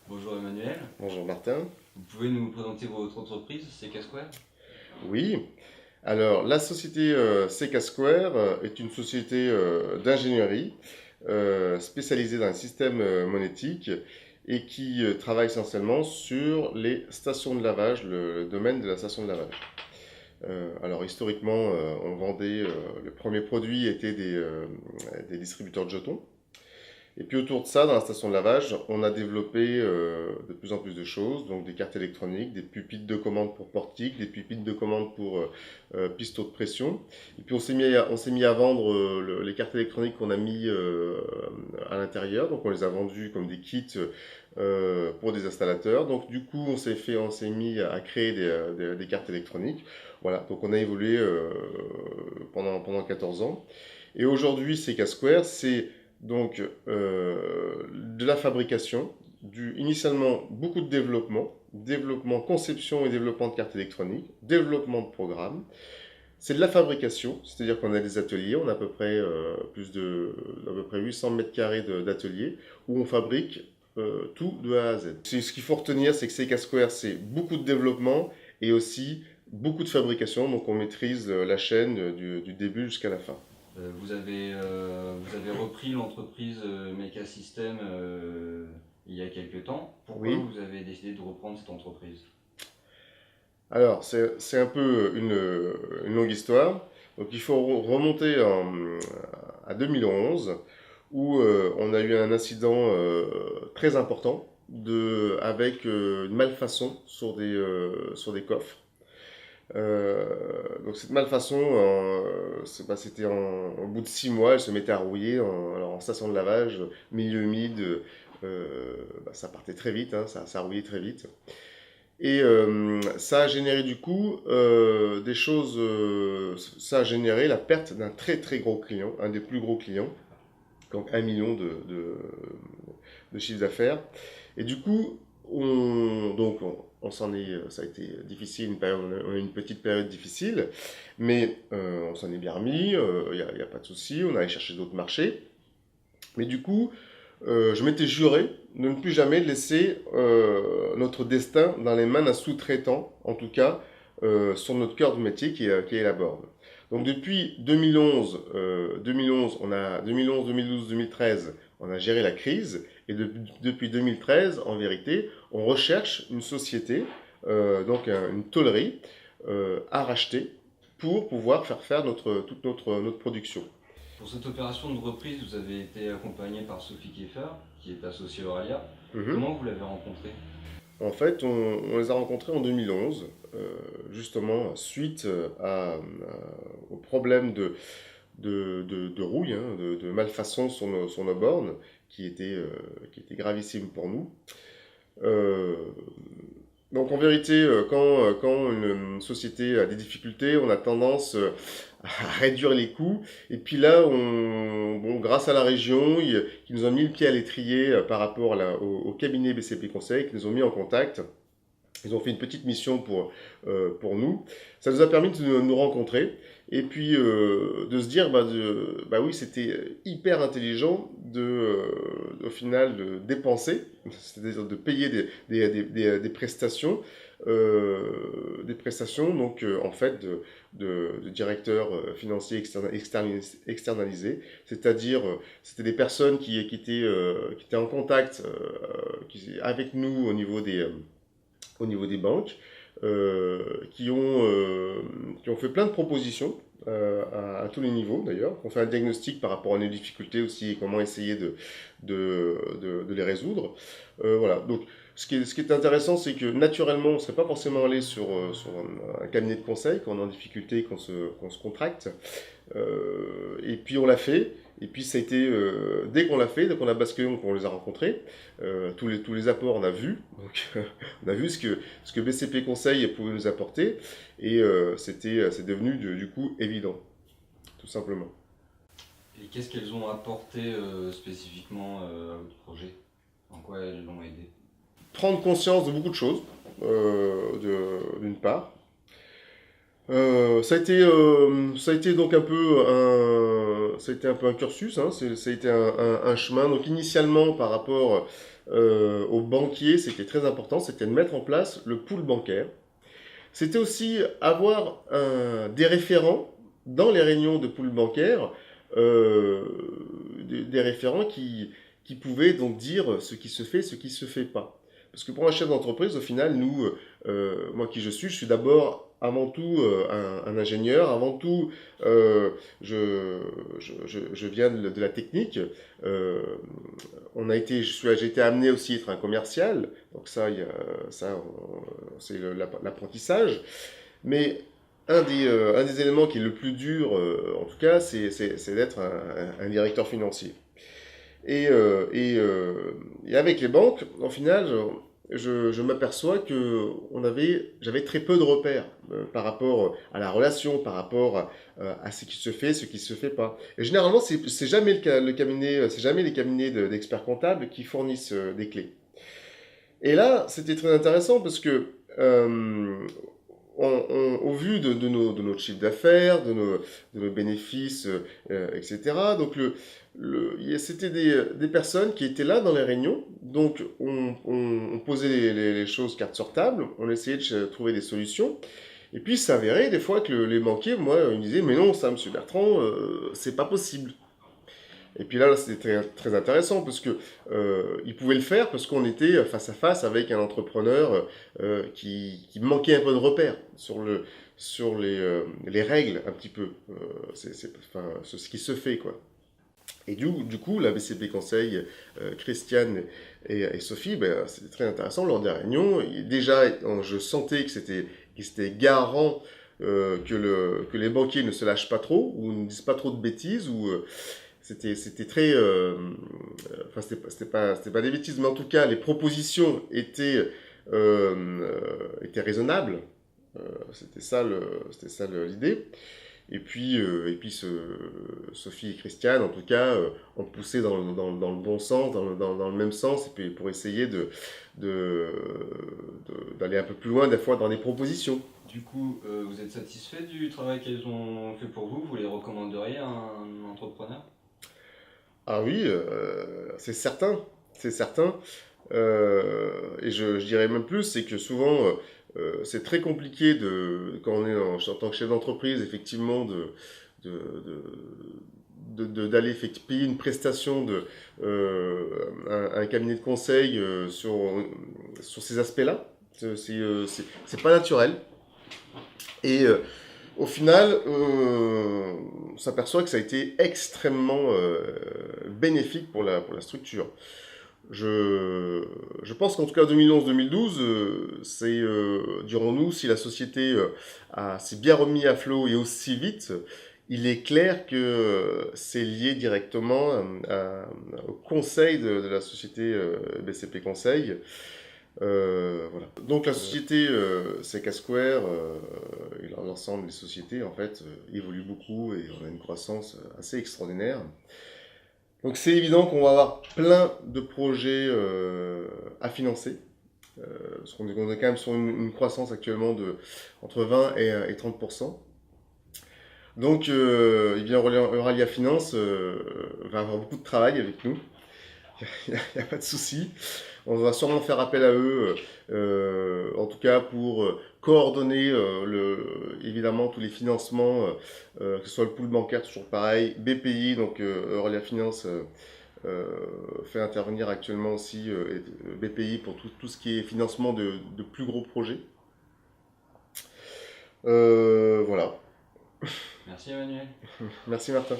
Bonjour Emmanuel, Bonjour Martin. vous pouvez nous présenter votre entreprise, CK Square? Oui, alors la société CK Square est une société d'ingénierie spécialisée dans le système monétique et qui travaille essentiellement sur les stations de lavage, le domaine de la station de lavage. Alors historiquement, on vendait, les premiers produits étaient des distributeurs de jetons. Et puis autour de ça, dans la station de lavage, on a développé de plus en plus de choses, donc des cartes électroniques, des pupitres de commande pour portiques, des pupitres de commande pour pistons de pression. Et puis on s'est mis à vendre les cartes électroniques qu'on a mis à l'intérieur, donc on les a vendues comme des kits pour des installateurs. Donc du coup, on s'est mis à créer des cartes électroniques. Voilà, donc on a évolué pendant 14 ans. Et aujourd'hui, CK Square, c'est donc de la fabrication, initialement beaucoup de développement, conception et développement de cartes électroniques, développement de programmes. C'est de la fabrication, c'est-à-dire qu'on a des ateliers, on a à peu près, à peu près 800 mètres carrés d'ateliers où on fabrique tout de A à Z. Ce qu'il faut retenir, c'est que CK Square, c'est beaucoup de développement et aussi beaucoup de fabrication, donc on maîtrise la chaîne du début jusqu'à la fin. Vous avez repris l'entreprise Mecha System il y a quelques temps. Pourquoi Oui. vous avez décidé de reprendre cette entreprise? Alors, c'est un peu une longue histoire. Donc, il faut remonter à 2011, où on a eu un incident très important avec une malfaçon sur des coffres. Donc, cette malfaçon, c'était au bout de 6 mois, elle se mettait à rouiller alors en station de lavage, milieu humide. Ça partait très vite, hein, ça rouillait très vite. Et ça a généré du coup des choses. Ça a généré la perte d'un très très gros client, un des plus gros clients, donc 1 million de chiffre d'affaires. Et du coup, on s'en est, ça a été difficile, on a eu une petite période difficile, mais on s'en est bien remis, y a pas de souci, on a allé chercher d'autres marchés. Mais du coup, je m'étais juré de ne plus jamais laisser notre destin dans les mains d'un sous-traitant, en tout cas sur notre cœur de métier qui est la borne. Donc depuis 2011, 2011, 2012, 2013, on a géré la crise et depuis 2013, en vérité, on recherche une société, donc une tôlerie à racheter pour pouvoir faire toute notre production. Pour cette opération de reprise, vous avez été accompagné par Sophie Kieffer, qui est associée Auralia. Mhm. Comment vous l'avez rencontrée? En fait, on les a rencontrés en 2011, justement, suite au problème de rouille, hein, de malfaçon sur nos bornes, qui était gravissime pour nous. Euh, donc en vérité, quand une société a des difficultés, on a tendance à réduire les coûts. Et puis là, grâce à la région, qui nous ont mis le pied à l'étrier par rapport au cabinet BCP Conseil, qui nous ont mis en contact. Ils ont fait une petite mission pour nous. Ça nous a permis de nous rencontrer et puis de se dire, bah oui, c'était hyper intelligent au final de dépenser, c'est-à-dire de payer des prestations, donc en fait de directeurs financiers externalisés, c'est-à-dire c'était des personnes qui étaient en contact avec nous au niveau des banques, qui ont fait plein de propositions à tous les niveaux d'ailleurs, qui ont fait un diagnostic par rapport à nos difficultés aussi et comment essayer de les résoudre. Voilà, donc ce qui est intéressant, c'est que naturellement, on ne serait pas forcément allé sur un cabinet de conseil quand on est en difficulté, qu'on se contracte. Et puis on l'a fait. Et puis ça a été, dès qu'on l'a fait, dès qu'on a basculé, qu'on les a rencontrés, tous les apports on a vu. Donc on a vu ce que BCP Conseil pouvait nous apporter. Et c'est devenu du coup évident, tout simplement. Et qu'est-ce qu'elles ont apporté spécifiquement à votre projet? En quoi elles l'ont aidé? Prendre conscience de beaucoup de choses, d'une part. Ça a été donc ça a été un peu un cursus, hein, ça a été un chemin. Donc initialement, par rapport aux banquiers, c'était très important, c'était de mettre en place le pool bancaire. C'était aussi avoir des référents dans les réunions de pool bancaire, euh, des référents qui pouvaient donc dire ce qui se fait, ce qui se fait pas. Parce que pour un chef d'entreprise, au final, moi qui je suis d'abord avant tout un ingénieur, avant tout je viens de la technique. Euh, j'ai été amené aussi à être un commercial, donc c'est l'apprentissage. Mais un des éléments qui est le plus dur, en tout cas, c'est d'être un directeur financier. Et avec les banques, en final, je m'aperçois que j'avais très peu de repères par rapport à la relation, par rapport à ce qui se fait, ce qui se fait pas. Et généralement, c'est jamais le cabinet, c'est jamais les cabinets d'experts comptables qui fournissent des clés. Et là, c'était très intéressant parce que au vu de notre chiffre d'affaires, de nos bénéfices, etc. Donc c'était des personnes qui étaient là dans les réunions. Donc on posait les choses cartes sur table, on essayait de trouver des solutions. Et puis il s'avérait des fois que les banquiers, moi, ils me disaient, mais non, ça, monsieur Bertrand, c'est pas possible. Et puis là, c'était très intéressant parce que il pouvait le faire parce qu'on était face à face avec un entrepreneur qui manquait un peu de repères sur les règles un petit peu, enfin, sur ce qui se fait quoi. Et du coup, la BCP Conseil, Christiane et Sophie, ben, c'était très intéressant lors des réunions. Et déjà, je sentais qu'ils étaient garants que les banquiers ne se lâchent pas trop ou ne disent pas trop de bêtises ou c'était très enfin c'était pas des bêtises, mais en tout cas les propositions étaient raisonnables. C'était ça l'idée. Sophie et Christiane, en tout cas, ont poussé dans le bon sens, dans le même sens, et puis pour essayer de- d'aller un peu plus loin, des fois, dans les propositions. Du coup, vous êtes satisfait du travail qu'elles ont fait pour vous? Vous les recommanderiez à un entrepreneur? Ah oui, c'est certain, c'est certain. Et je dirais même plus, c'est que souvent, c'est très compliqué quand on est en tant que chef d'entreprise, effectivement, de, d'aller payer une prestation un cabinet de conseil sur ces aspects-là. C'est pas naturel. Et au final, on s'aperçoit que ça a été extrêmement bénéfique pour la structure. Je pense qu'en tout cas 2011-2012, dirons-nous, si la société s'est bien remis à flot et aussi vite, il est clair que c'est lié directement au conseil de la société BCP Conseil. Voilà. Donc la société Seca Square et l'ensemble des sociétés en fait évoluent beaucoup et on a une croissance assez extraordinaire. Donc c'est évident qu'on va avoir plein de projets à financer. Parce qu'on est quand même sur une croissance actuellement entre 20 et 30%. Donc eh bien, Euralia Finance va avoir beaucoup de travail avec nous. Il n'y a pas de souci. On va sûrement faire appel à eux, en tout cas pour coordonner évidemment tous les financements, que ce soit le pool bancaire, toujours pareil, BPI, donc Euralia Finance fait intervenir actuellement aussi BPI pour tout ce qui est financement de plus gros projets. Voilà. Merci Emmanuel. Merci Martin.